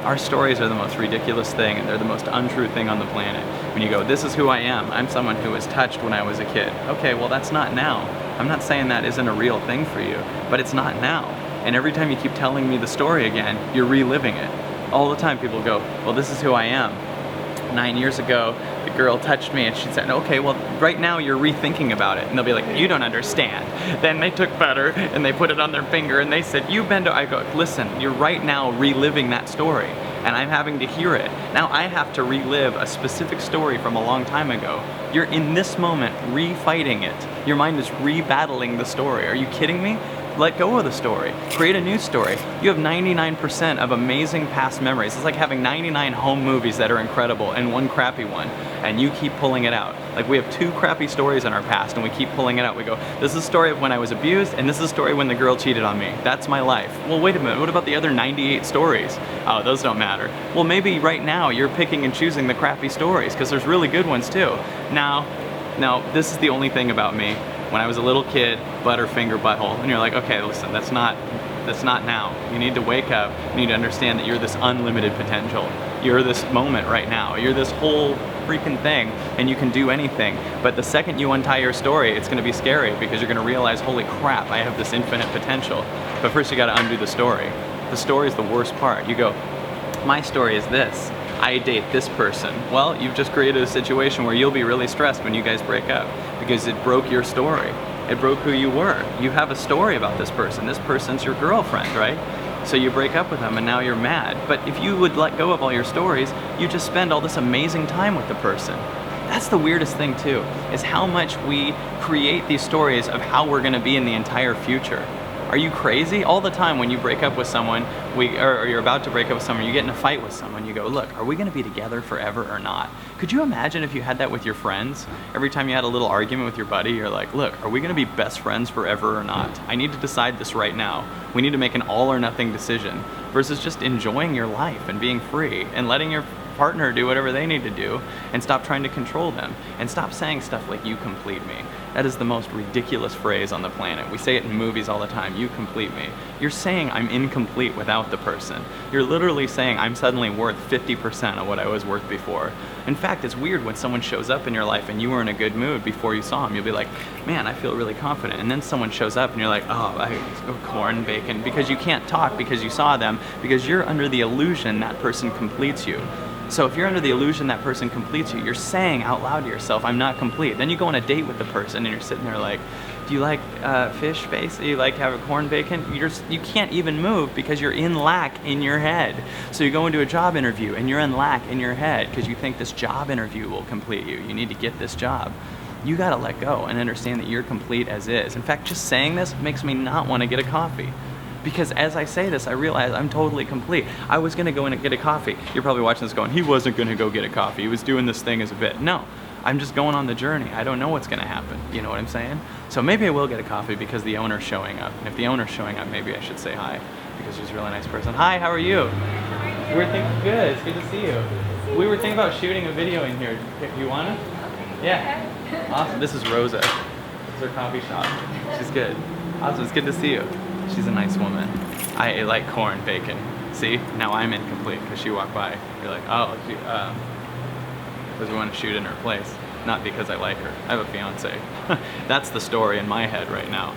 Our stories are the most ridiculous thing, and they're the most untrue thing on the planet. When you go, this is who I am. I'm someone who was touched when I was a kid. Okay, well that's not now. I'm not saying that isn't a real thing for you, but it's not now. And every time you keep telling me the story again, you're reliving it. All the time people go, well, this is who I am. 9 years ago, the girl touched me and she said, okay, well, right now you're rethinking about it. And they'll be like, you don't understand. Then they took butter and they put it on their finger and they said, you bend over. I go, listen, you're right now reliving that story and I'm having to hear it. Now I have to relive a specific story from a long time ago. You're in this moment refighting it. Your mind is rebattling the story. Are you kidding me? Let go of the story. Create a new story. You have 99% of amazing past memories. It's like having 99 home movies that are incredible and one crappy one, and you keep pulling it out. Like we have 2 crappy stories in our past and we keep pulling it out. We go, this is a story of when I was abused and this is a story when the girl cheated on me. That's my life. Well, wait a minute, what about the other 98 stories? Oh, those don't matter. Well, maybe right now you're picking and choosing the crappy stories because there's really good ones too. Now, this is the only thing about me. When I was a little kid, butterfinger butthole, and you're like, okay, listen, that's not now. You need to wake up, you need to understand that you're this unlimited potential. You're this moment right now. You're this whole freaking thing, and you can do anything. But the second you untie your story, it's gonna be scary because you're gonna realize, holy crap, I have this infinite potential. But first you gotta undo the story. The story is the worst part. You go, my story is this. I date this person. Well, you've just created a situation where you'll be really stressed when you guys break up because it broke your story. It broke who you were. You have a story about this person. This person's your girlfriend, right? So you break up with them and now you're mad. But if you would let go of all your stories, you just spend all this amazing time with the person. That's the weirdest thing too, is how much we create these stories of how we're gonna be in the entire future. Are you crazy? All the time when you break up with someone, or you're about to break up with someone, you get in a fight with someone, you go, look, are we gonna be together forever or not? Could you imagine if you had that with your friends? Every time you had a little argument with your buddy, you're like, look, are we gonna be best friends forever or not? I need to decide this right now. We need to make an all or nothing decision versus just enjoying your life and being free and letting your partner do whatever they need to do and stop trying to control them and stop saying stuff like, you complete me. That is the most ridiculous phrase on the planet. We say it in movies all the time, you complete me. You're saying I'm incomplete without the person. You're literally saying I'm suddenly worth 50% of what I was worth before. In fact, it's weird when someone shows up in your life and you were in a good mood before you saw them. You'll be like, man, I feel really confident. And then someone shows up and you're like, oh, corn, bacon, because you can't talk because you saw them, because you're under the illusion that person completes you. So if you're under the illusion that person completes you, you're saying out loud to yourself, I'm not complete. Then you go on a date with the person and you're sitting there like, do you like fish face? Do you like have a corn bacon? You can't even move because you're in lack in your head. So you go into a job interview and you're in lack in your head because you think this job interview will complete you. You need to get this job. You gotta let go and understand that you're complete as is. In fact, just saying this makes me not want to get a coffee. Because as I say this, I realize I'm totally complete. I was gonna go in and get a coffee. You're probably watching this going, he wasn't gonna go get a coffee. He was doing this thing as a bit. No, I'm just going on the journey. I don't know what's gonna happen. You know what I'm saying? So maybe I will get a coffee because the owner's showing up. And if the owner's showing up, maybe I should say hi because she's a really nice person. Hi, how are you? We were thinking, good, it's good to see you. We were thinking about shooting a video in here. Do you wanna? Yeah. Awesome, this is Rosa. This is her coffee shop. She's good. Awesome, it's good to see you. She's a nice woman. I like corn, bacon. See, now I'm incomplete because she walked by. You're like, oh, because we want to shoot in her place, not because I like her. I have a fiance. That's the story in my head right now.